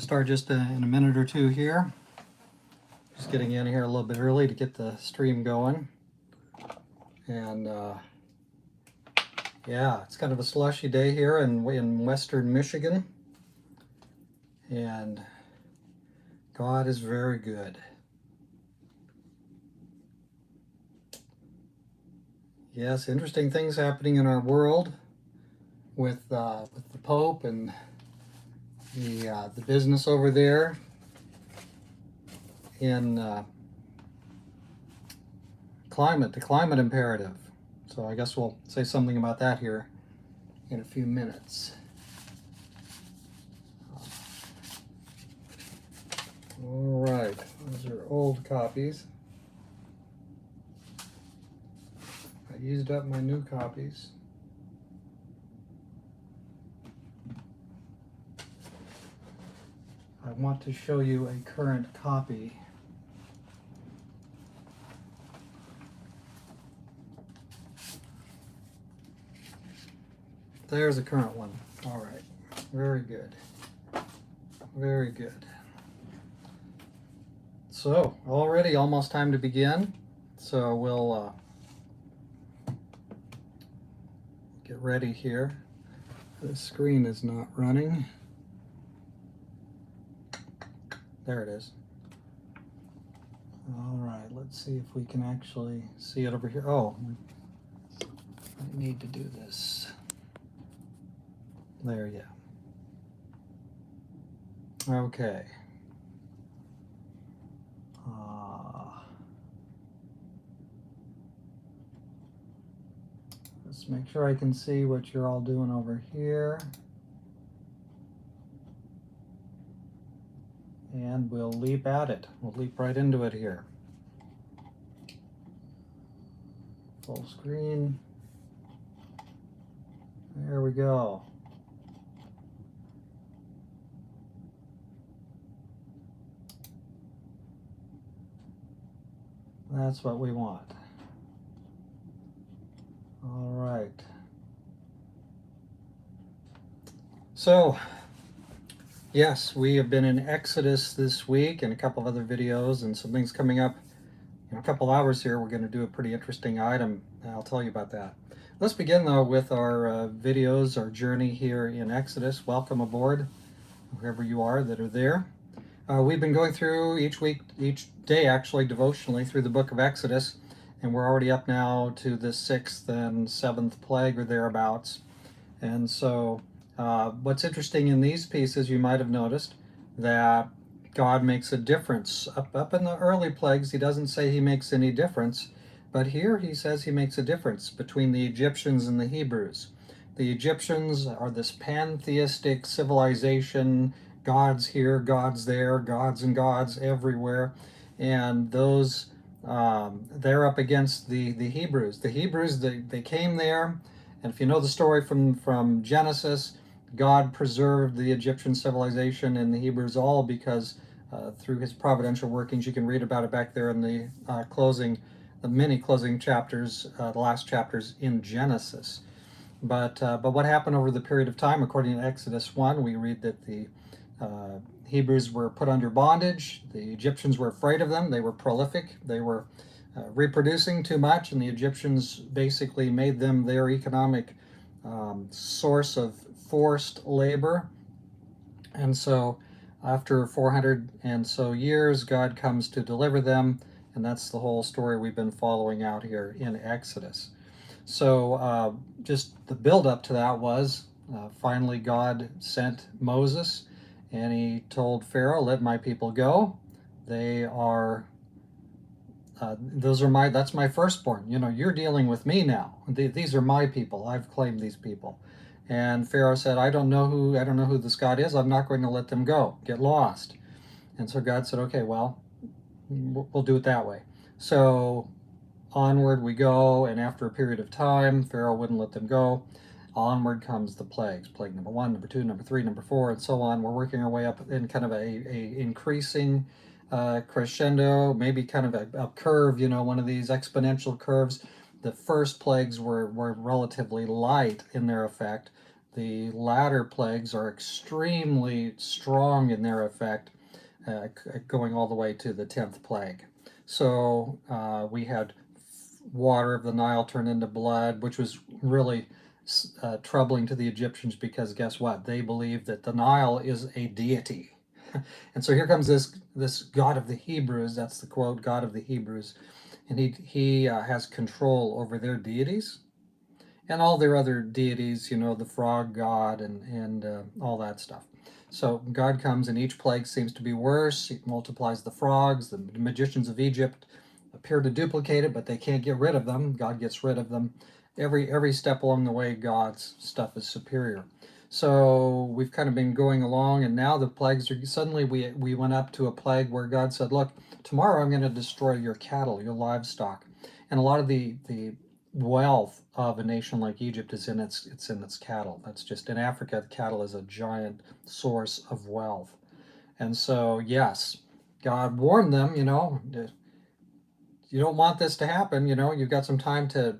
start just in a minute or two here. Just getting in here a little bit early to get the stream going. And yeah, it's kind of a slushy day here in western Michigan. And God is very good. Yes, interesting things happening in our world with the Pope and the business over there in the climate imperative. So I guess we'll say something about that here in a few minutes. All right, those are old copies. I used up my new copies. I want to show you a current copy. There's a current one. All right, very good. Very good. So already almost time to begin. So we'll get ready here. The screen is not running. There it is. All right, let's see if we can actually see it over here. Oh, I need to do this. There, yeah. Okay. Let's make sure I can see what you're all doing over here. And we'll leap at it. We'll leap right into it here. Full screen. There we go. That's what we want. All right. So, yes, we have been in Exodus this week and a couple of other videos and some things coming up. In a couple hours here, we're going to do a pretty interesting item. I'll tell you about that. Let's begin, though, with our videos, our journey here in Exodus. Welcome aboard, whoever you are that are there. We've been going through each week, each day, actually, devotionally through the book of Exodus, and we're already up now to the 6th and 7th plague or thereabouts. And so what's interesting in these pieces, you might have noticed that God makes a difference. Up in the early plagues, he doesn't say he makes any difference, but here he says he makes a difference between the Egyptians and the Hebrews. The Egyptians are this pantheistic civilization, gods here, gods there, gods and gods everywhere, and those they're up against the Hebrews. The Hebrews, they came there, and if you know the story from Genesis, God preserved the Egyptian civilization and the Hebrews all because through his providential workings, you can read about it back there in the many closing chapters, the last chapters in Genesis. But what happened over the period of time, according to Exodus 1, we read that the Hebrews were put under bondage. The Egyptians were afraid of them. They were prolific. They were reproducing too much, and the Egyptians basically made them their economic source of forced labor. And so after 400 and so years, God comes to deliver them, and that's the whole story we've been following out here in Exodus. So just the build up to that was finally God sent Moses, and he told Pharaoh, "Let my people go. They are that's my firstborn. You know, you're dealing with me now. These are my people. I've claimed these people." And Pharaoh said, I don't know who this God is. I'm not going to let them go. Get lost. And so God said, okay, well, we'll do it that way. So onward we go, and after a period of time, Pharaoh wouldn't let them go. Onward comes the plagues. Plague number 1, number 2, number 3, number 4, and so on. We're working our way up in kind of a increasing crescendo, maybe kind of a curve, you know, one of these exponential curves. The first plagues were relatively light in their effect, The latter plagues are extremely strong in their effect, going all the way to the 10th plague. So we had water of the Nile turn into blood, which was really troubling to the Egyptians, because guess what? They believed that the Nile is a deity. And so here comes this God of the Hebrews. That's the quote, God of the Hebrews, and he has control over their deities and all their other deities. You know, the frog god and all that stuff. So God comes, and each plague seems to be worse. He multiplies the frogs. The magicians of Egypt appear to duplicate it, but they can't get rid of them. God gets rid of them. Every step along the way, God's stuff is superior. So we've kind of been going along, and now the plagues are suddenly we went up to a plague where God said, "Look, tomorrow I'm going to destroy your cattle, your livestock," and a lot of the wealth of a nation like Egypt is in its cattle. That's just in Africa, the cattle is a giant source of wealth, and so yes, God warned them. You don't want this to happen. You've got some time to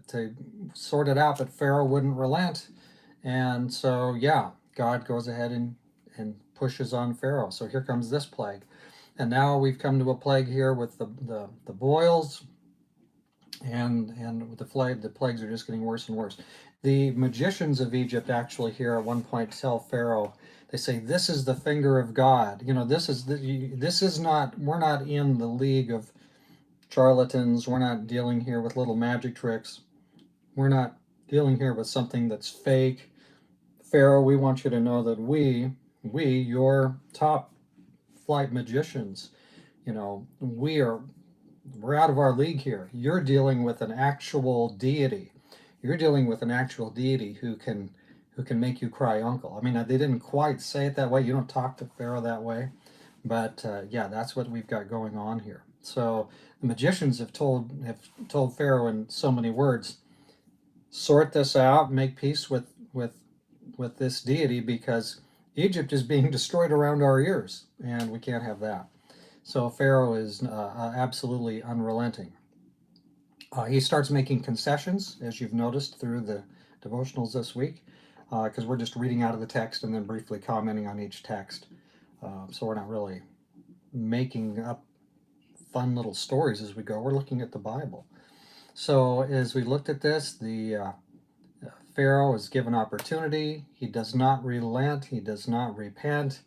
sort it out, but Pharaoh wouldn't relent. And so, yeah, God goes ahead and pushes on Pharaoh. So here comes this plague. And now we've come to a plague here with the boils, and the plagues are just getting worse and worse. The magicians of Egypt actually here at one point tell Pharaoh, they say, "This is the finger of God." This is not, we're not in the league of charlatans. We're not dealing here with little magic tricks. We're not dealing here with something that's fake. Pharaoh, we want you to know that we, your top flight magicians, we're out of our league here. You're dealing with an actual deity. You're dealing with an actual deity who can make you cry uncle. I mean, they didn't quite say it that way. You don't talk to Pharaoh that way. But yeah, that's what we've got going on here. So the magicians have told Pharaoh in so many words, sort this out, make peace with this deity, because Egypt is being destroyed around our ears, and we can't have that. So Pharaoh is absolutely unrelenting. He starts making concessions, as you've noticed through the devotionals this week, because we're just reading out of the text and then briefly commenting on each text. So we're not really making up fun little stories as we go. We're looking at the Bible. So as we looked at this, the Pharaoh is given opportunity. He does not relent. He does not repent.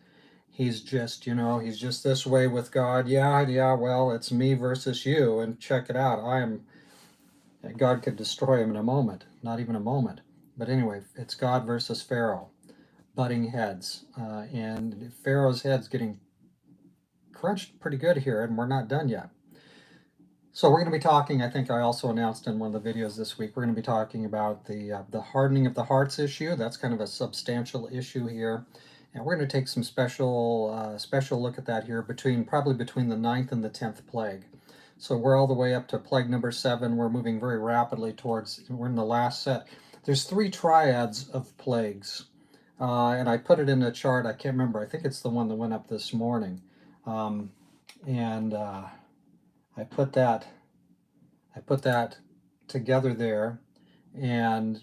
He's just, he's just this way with God. Yeah, well, it's me versus you, and check it out. God could destroy him in a moment, not even a moment. But anyway, it's God versus Pharaoh, butting heads. And Pharaoh's head's getting crunched pretty good here, and we're not done yet. So we're going to be talking, I think I also announced in one of the videos this week, we're going to be talking about the hardening of the hearts issue. That's kind of a substantial issue here. And we're going to take some special look at that here, probably between the 9th and the 10th plague. So we're all the way up to plague number 7. We're moving very rapidly we're in the last set. There's 3 triads of plagues. And I put it in a chart, I can't remember, I think it's the one that went up this morning. I put that together there, and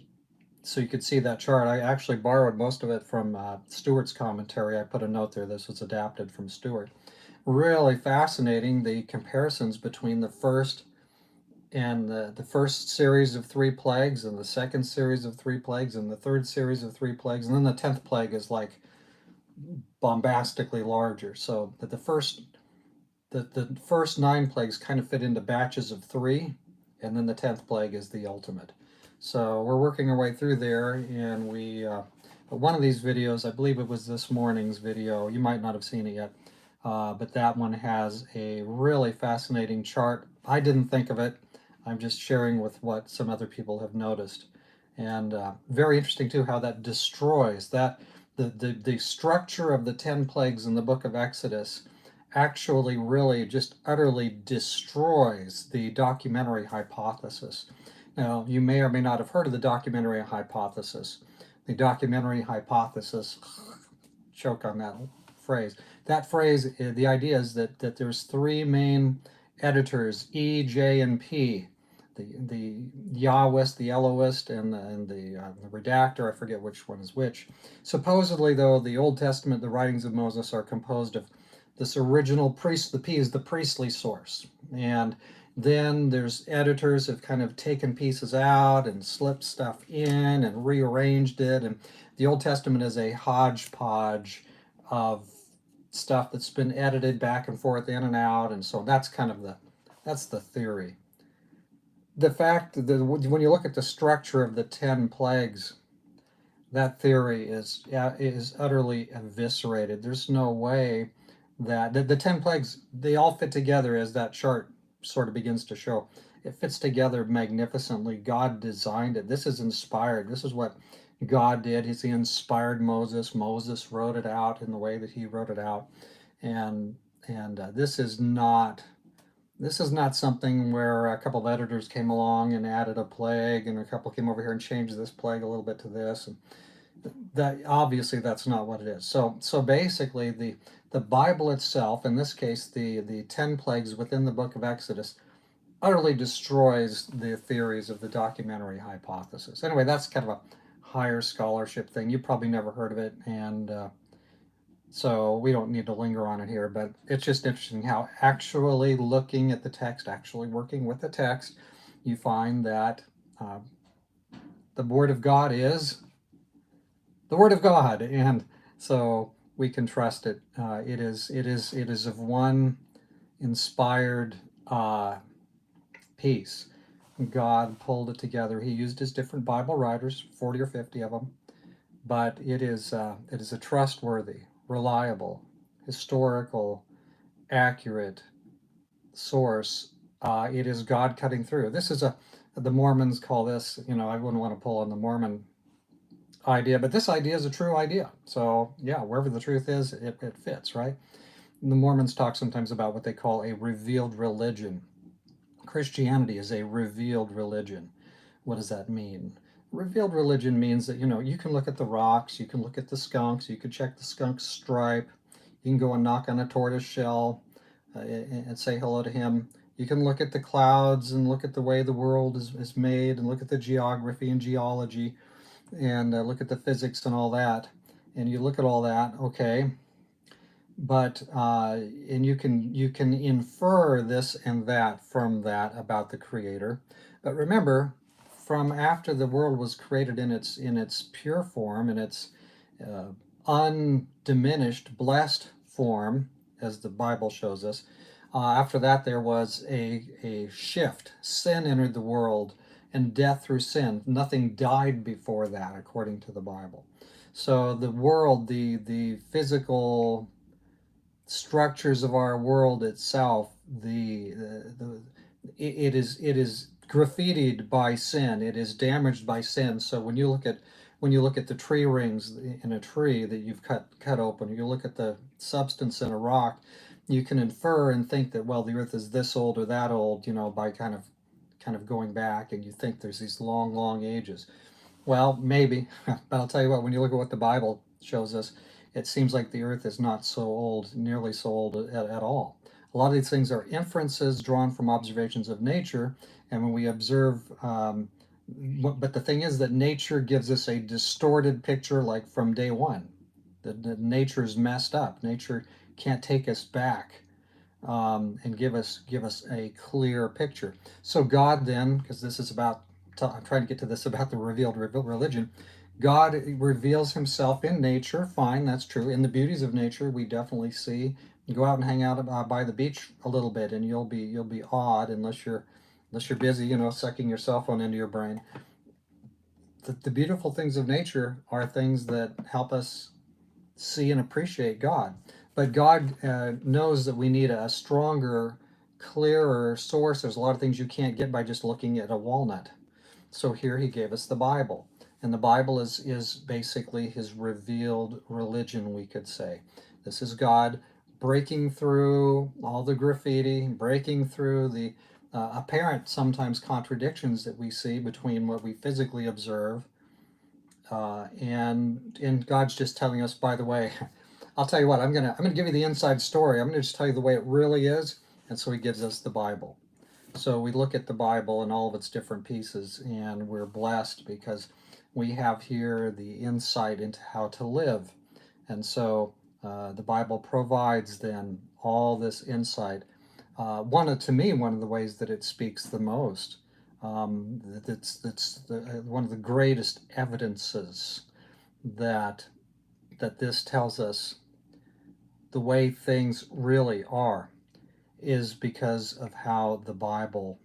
so you could see that chart. I actually borrowed most of it from Stewart's commentary. I put a note there. This was adapted from Stewart. Really fascinating, the comparisons between the first and the first series of 3 plagues, and the second series of 3 plagues, and the third series of 3 plagues, and then the 10th plague is like bombastically larger. So that the first 9 plagues kind of fit into batches of 3, and then the 10th plague is the ultimate. So we're working our way through there, and one of these videos, I believe it was this morning's video, you might not have seen it yet, but that one has a really fascinating chart. I didn't think of it. I'm just sharing with what some other people have noticed. And very interesting too how that destroys the structure of the 10 plagues in the book of Exodus actually really just utterly destroys the documentary hypothesis. Now, you may or may not have heard of the documentary hypothesis. The documentary hypothesis, choke on that phrase. That phrase, the idea is that there's 3 main editors, E, J, and P, the Yahwist, the Elohist, and the redactor. I forget which one is which. Supposedly, though, the Old Testament, the writings of Moses, are composed of this original priest. The P is the priestly source, and then there's editors have kind of taken pieces out and slipped stuff in and rearranged it, and the Old Testament is a hodgepodge of stuff that's been edited back and forth, in and out, and so that's kind of that's the theory. The fact that when you look at the structure of the 10 plagues, that theory is utterly eviscerated. There's no way that the 10 plagues, they all fit together, as that chart sort of begins to show. It fits together magnificently. God designed it. This is inspired. This is what God did. He inspired Moses. Moses wrote it out in the way that he wrote it out, and this is not something where a couple of editors came along and added a plague, and a couple came over here and changed this plague a little bit to this, and that obviously that's not what it is. So basically, the Bible itself, in this case, the 10 plagues within the book of Exodus, utterly destroys the theories of the documentary hypothesis. Anyway, that's kind of a higher scholarship thing. You probably never heard of it, and so we don't need to linger on it here, but it's just interesting how actually looking at the text, actually working with the text, you find that the Word of God is the Word of God, and so we can trust it. It is of one inspired piece. God pulled it together. He used his different Bible writers, 40 or 50 of them, but it is a trustworthy, reliable, historical, accurate source. It is God cutting through. This is the Mormons call this, I wouldn't want to pull on the Mormon idea, but this idea is a true idea. So yeah, wherever the truth is, it fits, right? And the Mormons talk sometimes about what they call a revealed religion. Christianity is a revealed religion. What does that mean? Revealed religion means that, you can look at the rocks, you can look at the skunks, you can check the skunk's stripe, you can go and knock on a tortoise shell and say hello to him. You can look at the clouds and look at the way the world is made, and look at the geography and geology, and look at the physics and all that. And you look at all that, okay, but and you can infer this and that from that about the Creator. But remember, from after the world was created in its pure form, in its undiminished, blessed form, as the Bible shows us, after that there was a shift. Sin entered the world, and death through sin. Nothing died before that, according to the Bible. So the world, the physical structures of our world itself, it is graffitied by sin. It is damaged by sin. So when you look at the tree rings in a tree that you've cut open, you look at the substance in a rock, you can infer and think that, well, the earth is this old or that old, by kind of going back, and you think there's these long ages. Well, maybe, but I'll tell you what, when you look at what the Bible shows us, it seems like the earth is not so old, nearly so old at all. A lot of these things are inferences drawn from observations of nature, and when we observe, but the thing is that nature gives us a distorted picture, like from day one. That nature's messed up. Nature can't take us back and give us a clear picture. So God then, because this is about, I'm trying to get to this about the revealed religion, God reveals himself in nature. Fine, that's true. In the beauties of nature, we definitely see. You go out and hang out by the beach a little bit, and you'll be awed, unless you're busy, sucking your cell phone into your brain. The beautiful things of nature are things that help us see and appreciate God. But God knows that we need a stronger, clearer source. There's a lot of things you can't get by just looking at a walnut. So here he gave us the Bible. And the Bible is basically his revealed religion, we could say. This is God breaking through all the graffiti, breaking through the apparent sometimes contradictions that we see between what we physically observe. And God's just telling us, by the way, I'll tell you what, I'm gonna give you the inside story. I'm gonna just tell you the way it really is. And so he gives us the Bible. So we look at the Bible and all of its different pieces, and we're blessed because we have here the insight into how to live. And so the Bible provides then all this insight. To me, one of the ways that it speaks the most, one of the greatest evidences that this tells us the way things really are is because of how the Bible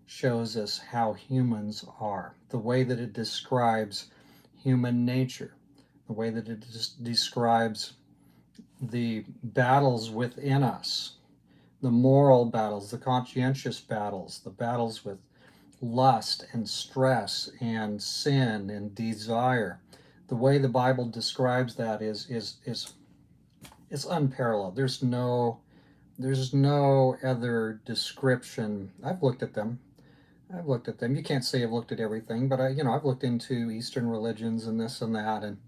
shows us how humans are, the way that it describes human nature, the way that it describes the battles within us, the moral battles, the conscientious battles, the battles with lust and stress and sin and desire. The way the Bible describes that is unparalleled. There's no other description. I've looked at them. You can't say I've looked at everything, but I've looked into Eastern religions and this and that, and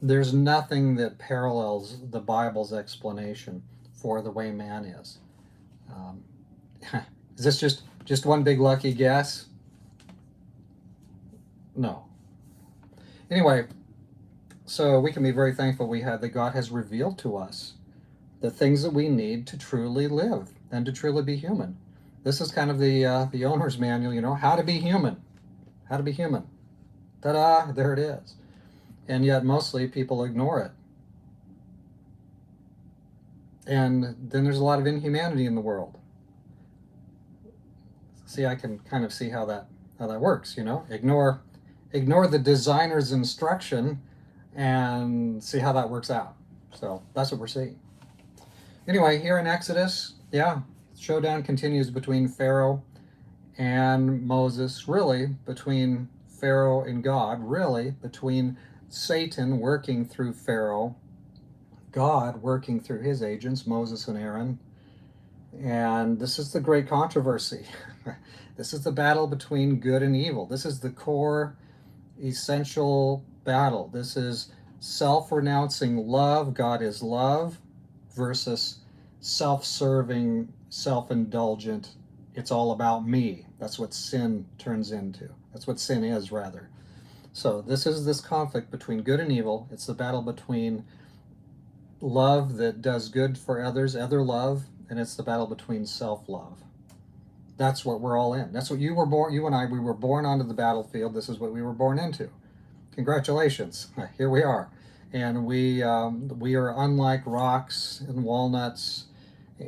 there's nothing that parallels the Bible's explanation for the way man is. Is this just one big lucky guess? No. Anyway, so we can be very thankful that God has revealed to us the things that we need to truly live and to truly be human. This is kind of the owner's manual, how to be human. How to be human. Ta-da, there it is. And yet mostly people ignore it. And then there's a lot of inhumanity in the world. See, I can kind of see how that works, Ignore the designer's instruction and see how that works out. So that's what we're seeing. Anyway, here in Exodus, showdown continues between Pharaoh and Moses, really between Pharaoh and God, really between Satan working through Pharaoh, God working through his agents, Moses and Aaron. And this is the great controversy. This is the battle between good and evil. This is the core, essential battle. This is self-renouncing love, God is love, versus self-serving, self-indulgent, it's all about me. That's what sin turns into. That's what sin is, rather. So this is this conflict between good and evil. It's the battle between love that does good for others, other love, and it's the battle between self-love. That's what we're all in. That's what you and I, we were born onto the battlefield. This is what we were born into. Congratulations, here we are. And we are unlike rocks and walnuts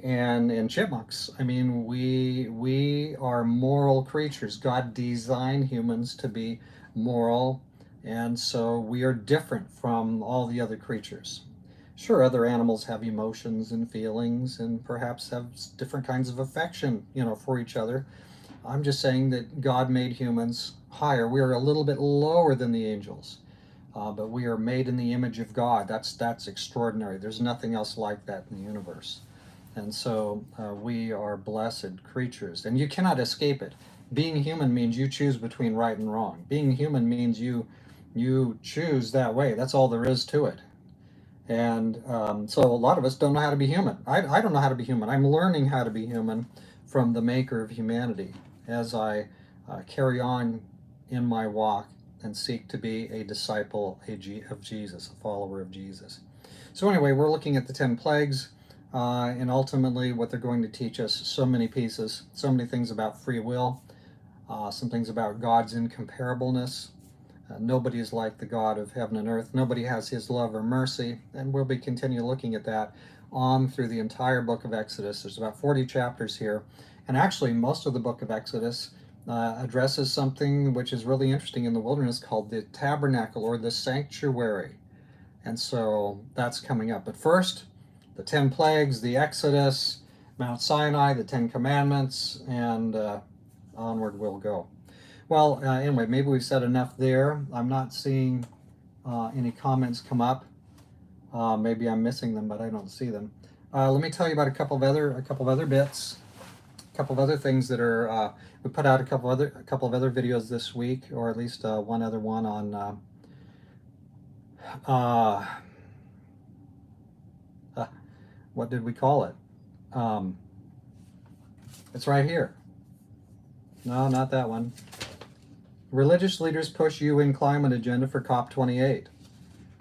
and chipmunks. I mean, we are moral creatures. God designed humans to be moral, and so we are different from all the other creatures. Sure, other animals have emotions and feelings and perhaps have different kinds of affection, for each other. I'm just saying that God made humans higher. We are a little bit lower than the angels, but we are made in the image of God. That's extraordinary. There's nothing else like that in the universe. And so we are blessed creatures, and you cannot escape it. Being human means you choose between right and wrong. Being human means you choose that way. That's all there is to it. And so a lot of us don't know how to be human. I don't know how to be human. I'm learning how to be human from the maker of humanity as I carry on in my walk and seek to be a disciple of Jesus, a follower of Jesus. So anyway, we're looking at the 10 plagues and ultimately what they're going to teach us. So many pieces, so many things about free will, some things about God's incomparableness. Nobody is like the God of heaven and earth. Nobody has his love or mercy. And we'll be continue looking at that on through the entire book of Exodus. There's about 40 chapters here. And actually, most of the book of Exodus addresses something which is really interesting in the wilderness called the tabernacle or the sanctuary. And so that's coming up. But first, the 10 plagues, the Exodus, Mount Sinai, the 10 commandments, and onward we'll go. Well, anyway, maybe we've said enough there. I'm not seeing any comments come up. Maybe I'm missing them, but I don't see them. Let me tell you about a couple of other bits, a couple of other things that are. We put out a couple of other videos this week, or at least one other one on. What did we call it? It's right here. No, not that one. Religious leaders push UN climate agenda for COP28.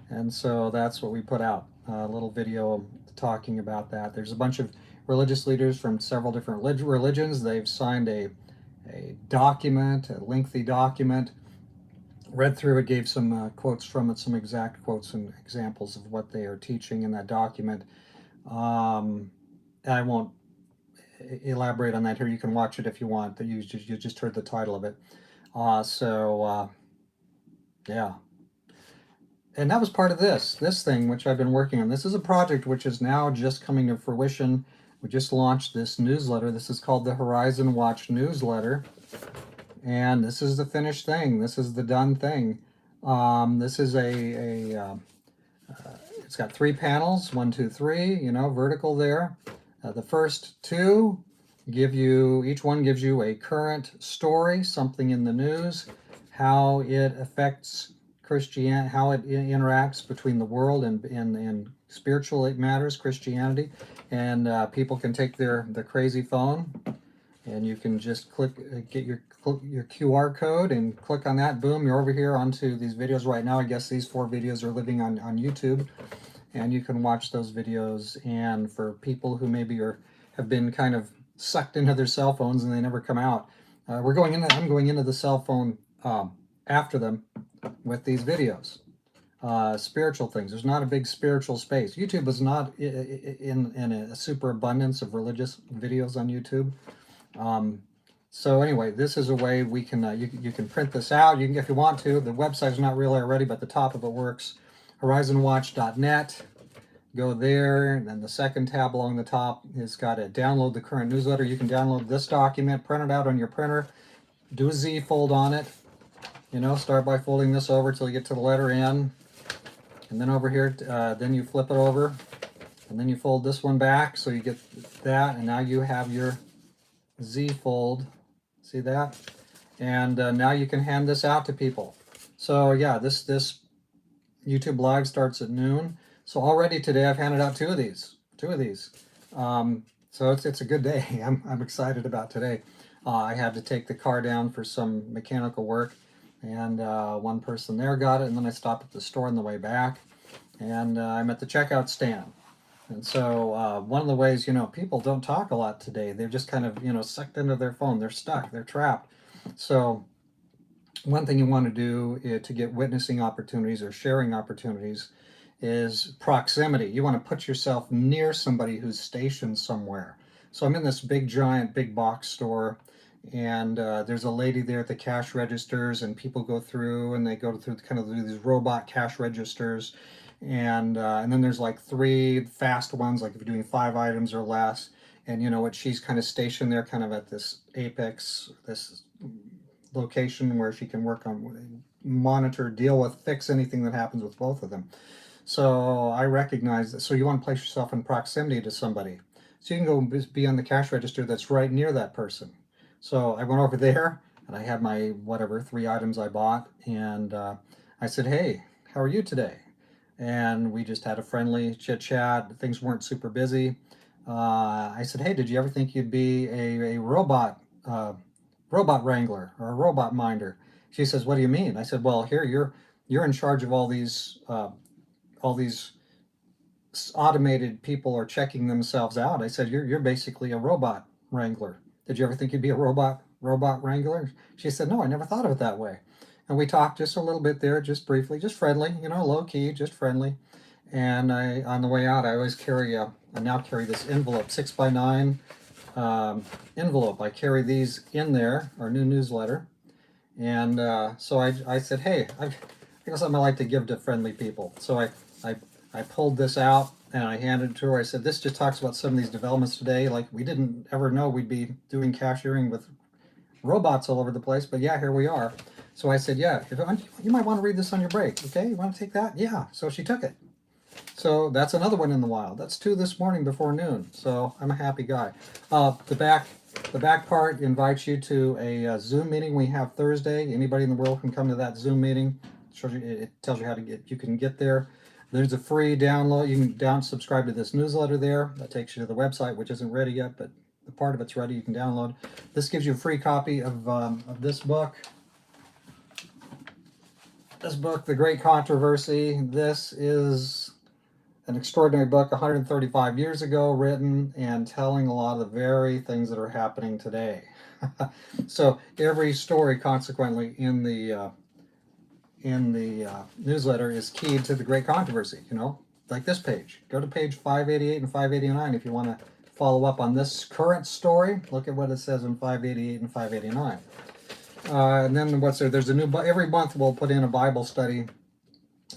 And so that's what we put out, a little video talking about that. There's a bunch of religious leaders from several different religions. They've signed a document, a lengthy document. Read through it, gave some quotes from it, some exact quotes and examples of what they are teaching in that document. I won't elaborate on that here. You can watch it if you want. You just heard the title of it. Yeah. And that was part of this thing, which I've been working on. This is a project which is now just coming to fruition. We just launched this newsletter. This is called the Horizon Watch newsletter. And this is the finished thing. This is the done thing. This is it's got 3 panels, 1, 2, 3, vertical there. The first 2 each one gives you a current story, something in the news, how it affects Christianity, how it interacts between the world and spiritual matters, Christianity. And people can take their crazy phone, and you can just get your QR code and click on that. Boom, you're over here onto these videos right now. I guess these 4 videos are living on YouTube, and you can watch those videos. And for people who maybe have been kind of sucked into their cell phones and they never come out, I'm going into the cell phone after them with these videos. Spiritual things. There's not a big spiritual space. YouTube is not in a super abundance of religious videos on YouTube. So anyway, this is a way we can you can print this out. You can, if you want to. The website's not really already, but the top of it works. HorizonWatch.net. Go there, and then the second tab along the top has got a download the current newsletter. You can download this document, print it out on your printer, do a Z fold on it. Start by folding this over till you get to the letter N, and then over here, then you flip it over, and then you fold this one back so you get that, and now you have your Z fold. See that? And now you can hand this out to people. So yeah, this YouTube Live starts at noon. So already today I've handed out 2 of these. So it's a good day. I'm excited about today. I had to take the car down for some mechanical work, and one person there got it, and then I stopped at the store on the way back, and I'm at the checkout stand. And so one of the ways, people don't talk a lot today. They're just kind of, sucked into their phone. They're stuck. They're trapped. So one thing you want to do to get witnessing opportunities or sharing opportunities is proximity. You want to put yourself near somebody who's stationed somewhere. So I'm in this big box store, and there's a lady there at the cash registers, and people go through, and they go through kind of these robot cash registers, and then there's like 3 fast ones, like if you're doing 5 items or less, and she's kind of stationed there, kind of at this apex, this location where she can work on, monitor, deal with, fix anything that happens with both of them. So I recognize that. So you want to place yourself in proximity to somebody. So you can go be on the cash register that's right near that person. So I went over there, and I had my 3 items I bought, and I said, "Hey, how are you today?" And we just had a friendly chit chat. Things weren't super busy. I said, "Hey, did you ever think you'd be a robot wrangler or a robot minder?" She says, "What do you mean?" I said, "Well, here you're in charge of all these automated people are checking themselves out." I said, you're basically a robot wrangler. Did you ever think you'd be a robot wrangler?" She said, "No, I never thought of it that way." And we talked just a little bit there, just briefly, just friendly, low key, just friendly. And on the way out, I always I now carry this envelope, 6x9 envelope. I carry these in there, our new newsletter. And so I said, "Hey, I got something I like to give to friendly people." So I pulled this out, and I handed it to her. I said, "This just talks about some of these developments today. Like, we didn't ever know we'd be doing cashiering with robots all over the place, but yeah, here we are." So I said, "Yeah, you might want to read this on your break. Okay, you want to take that?" Yeah. So she took it. So that's another one in the wild. That's 2 this morning before noon. So I'm a happy guy. The back part invites you to a Zoom meeting we have Thursday. Anybody in the world can come to that Zoom meeting. It tells you how to you can get there. There's a free download. You can subscribe to this newsletter there. That takes you to the website, which isn't ready yet, but part of it's ready. You can download. This gives you a free copy of this book. This book, The Great Controversy. This is an extraordinary book, 135 years ago, written and telling a lot of the very things that are happening today. So every story, consequently, in the newsletter is keyed to the Great Controversy. You know, like this page. Go to page 588 and 589 if you want to follow up on this current story. Look at what it says in 588 and 589. And then what's there? There's a new, every month we'll put in a Bible study.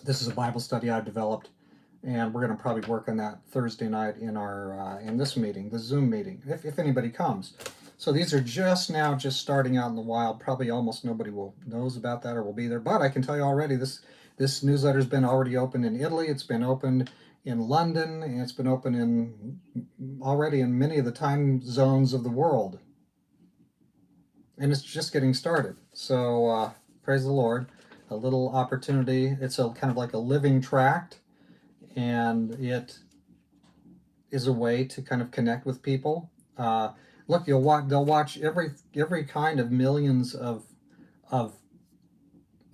This is a Bible study I've developed, and we're going to probably work on that Thursday night in our in this meeting, the Zoom meeting, if anybody comes. So these are just starting out in the wild. Probably almost nobody knows about that or will be there. But I can tell you already, this newsletter's been already opened in Italy. It's been opened in London, and it's been open already in many of the time zones of the world. And it's just getting started. So praise the Lord. A little opportunity. It's a kind of like a living tract, and it is a way to kind of connect with people. Look, they'll watch every kind of millions of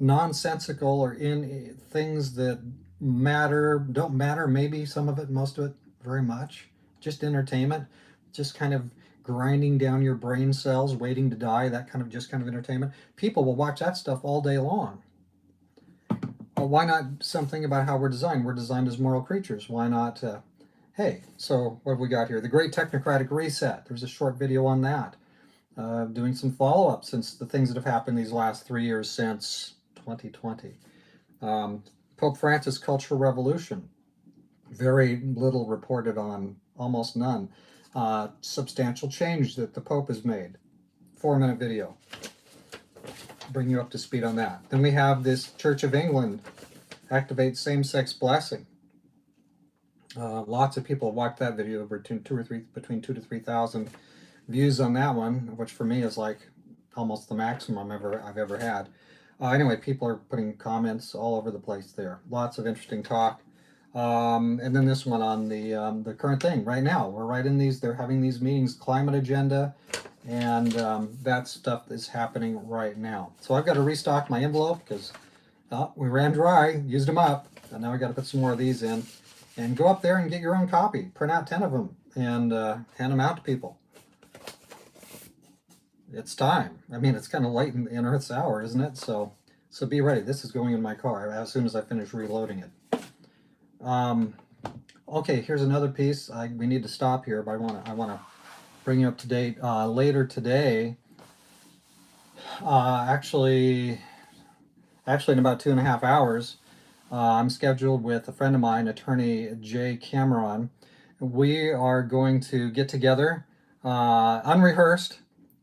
nonsensical or in things that don't matter, maybe some of it, most of it, very much. Just entertainment, just kind of grinding down your brain cells, waiting to die, that kind of entertainment. People will watch that stuff all day long. Well, why not something about how we're designed? We're designed as moral creatures. Why not, hey, so what have we got here? The Great Technocratic Reset. There's a short video on that. Doing some follow-up since the things that have happened these last 3 years since 2020. Pope Francis' Cultural Revolution. Very little reported on, almost none. Substantial change that the Pope has made. 4-minute video. Bring you up to speed on that. Then we have this Church of England, activate same-sex blessing. Lots of people watch that video, over between 2,000 to 3,000 views on that one, which for me is like almost the maximum I've ever had. Anyway, people are putting comments all over the place there. Lots of interesting talk. And then this one on the current thing right now. We're right in these, they're having these meetings, climate agenda, and that stuff is happening right now. So I've got to restock my envelope because we ran dry, used them up, and now I got to put some more of these in. And go up there and get your own copy. Print out 10 of them and hand them out to people. It's time. I mean, it's kind of late in Earth's hour, isn't it? So be ready. This is going in my car as soon as I finish reloading it. Okay, here's another piece. We need to stop here, but I want to bring you up to date. Later today, actually in about 2.5 hours, I'm scheduled with a friend of mine, attorney Jay Cameron. We are going to get together, unrehearsed,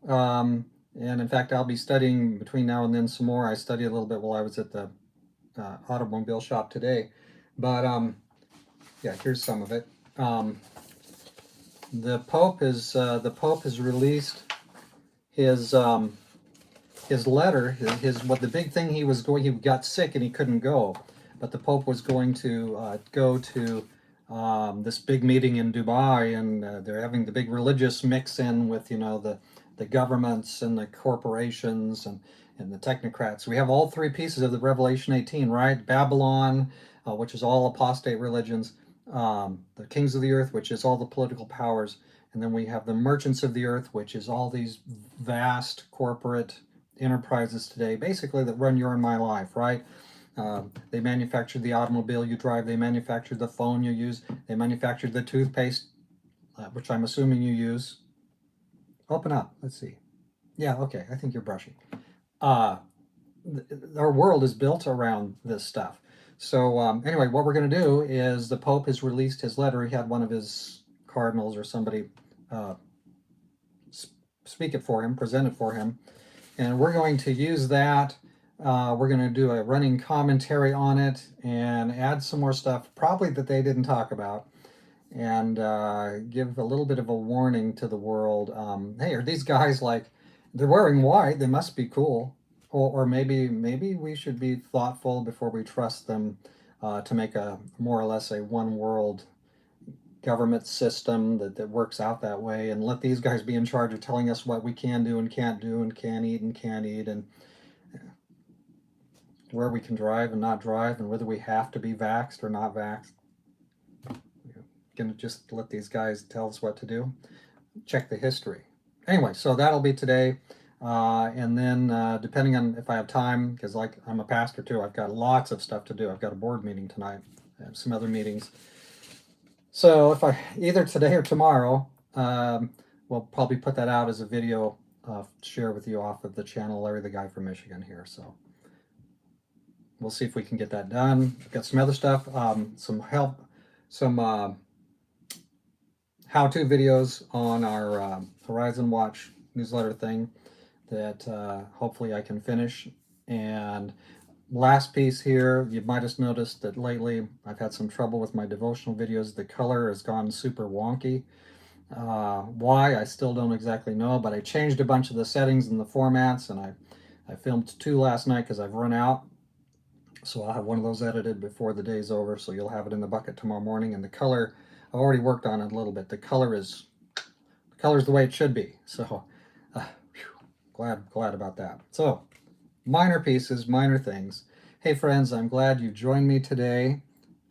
and in fact, I'll be studying between now and then some more. I studied a little bit while I was at the automobile shop today, but yeah, here's some of it. The Pope has released his letter. The big thing he got sick and he couldn't go. But the Pope was going to go to this big meeting in Dubai, and they're having the big religious mix-in with, the governments and the corporations and the technocrats. We have all three pieces of the Revelation 18, right? Babylon, which is all apostate religions, the kings of the earth, which is all the political powers, and then we have the merchants of the earth, which is all these vast corporate enterprises today, basically that run your and my life, right? They manufactured the automobile you drive. They manufactured the phone you use. They manufactured the toothpaste, which I'm assuming you use. Open up. Let's see. Yeah, okay. I think you're brushing. Our world is built around this stuff. So anyway, what we're going to do is the Pope has released his letter. He had one of his cardinals or somebody speak it for him, present it for him. And we're going to use that. We're going to do a running commentary on it and add some more stuff, probably that they didn't talk about, and give a little bit of a warning to the world. Hey, are these guys like, they're wearing white, they must be cool. Or maybe we should be thoughtful before we trust them to make a more or less a one world government system that works out that way, and let these guys be in charge of telling us what we can do and can't do and can eat and can't eat, and where we can drive and not drive, and whether we have to be vaxxed or not vaxxed. Gonna just let these guys tell us what to do. Check the history. Anyway, so that'll be today. And then depending on if I have time, because like I'm a pastor too, I've got lots of stuff to do. I've got a board meeting tonight. I have some other meetings. So if I either today or tomorrow, we'll probably put that out as a video, share with you off of the channel, Larry the Guy from Michigan here. So we'll see if we can get that done. I've got some other stuff, some help, some how-to videos on our Horizon Watch newsletter thing that hopefully I can finish. And last piece here, you might have noticed that lately I've had some trouble with my devotional videos. The color has gone super wonky. Why, I still don't exactly know, but I changed a bunch of the settings and the formats, and I filmed 2 last night because I've run out. So I'll have one of those edited before the day's over, so you'll have it in the bucket tomorrow morning. And the color, I've already worked on it a little bit. The color is the way it should be. So glad about that. So minor pieces, minor things. Hey friends, I'm glad you joined me today.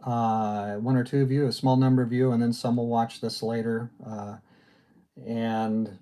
1 or 2 of you, a small number of you, and then some will watch this later. And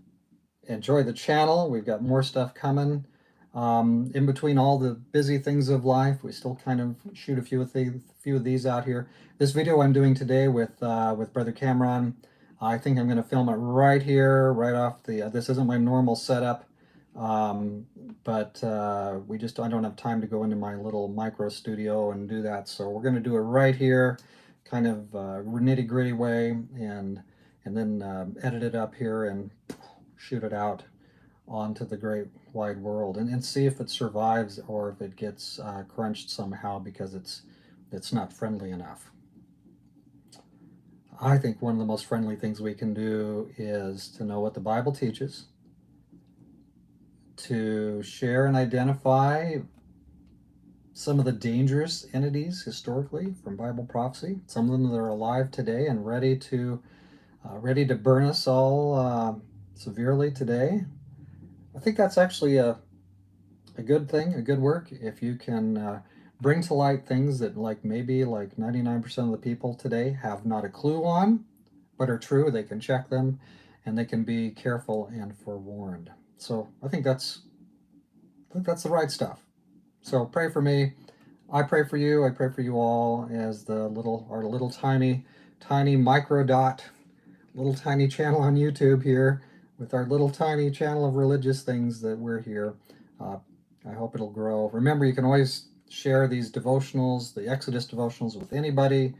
enjoy the channel. We've got more stuff coming. In between all the busy things of life, we still kind of shoot a few of these out here. This video I'm doing today with Brother Cameron, I think I'm going to film it right here, right off the. This isn't my normal setup, but I don't have time to go into my little micro studio and do that. So we're going to do it right here, kind of nitty-gritty way, and then edit it up here and shoot it out onto the great wide world, and see if it survives or if it gets crunched somehow because it's not friendly enough. I think one of the most friendly things we can do is to know what the Bible teaches, to share and identify some of the dangerous entities historically from Bible prophecy, some of them that are alive today and ready to burn us all severely today. I think that's actually a good thing, a good work, if you can bring to light things that maybe 99% of the people today have not a clue on, but are true. They can check them, and they can be careful and forewarned. So I think that's the right stuff. So pray for me. I pray for you. I pray for you all as our little tiny micro dot, little tiny channel on YouTube here, with our little tiny channel of religious things that we're here. I hope it'll grow. Remember, you can always share these devotionals, the Exodus devotionals, with anybody.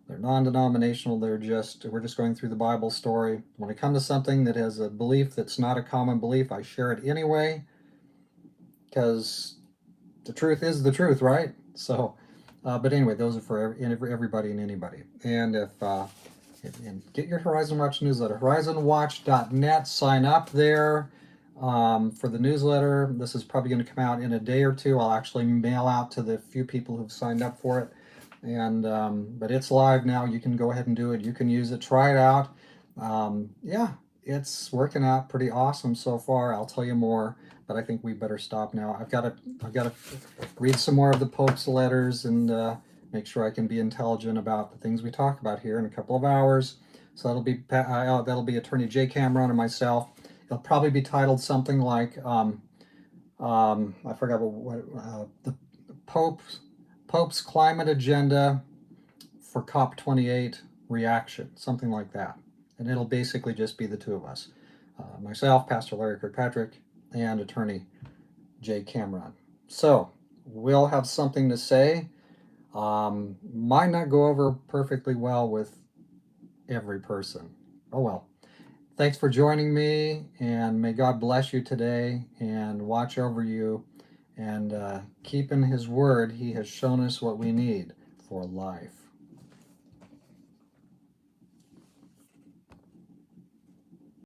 They're non-denominational. We're just going through the Bible story. When I come to something that has a belief that's not a common belief, I share it anyway, because the truth is the truth, right? So, but anyway, those are for everybody and anybody. And and get your Horizon Watch newsletter, horizonwatch.net. Sign up there for the newsletter. This is probably going to come out in a day or 2. I'll actually mail out to the few people who've signed up for it. And but it's live now. You can go ahead and do it. You can use it. Try it out. Yeah, it's working out pretty awesome so far. I'll tell you more, but I think we better stop now. I've got to read some more of the Pope's letters and make sure I can be intelligent about the things we talk about here in a couple of hours. So that'll be Attorney Jay Cameron and myself. It'll probably be titled something like I forgot what the Pope's climate agenda for COP28 reaction, something like that. And it'll basically just be the 2 of us, myself, Pastor Larry Kirkpatrick, and Attorney Jay Cameron. So we'll have something to say. Might not go over perfectly well with every person. Oh well. Thanks for joining me, and may God bless you today and watch over you, and keep in His word. He has shown us what we need for life.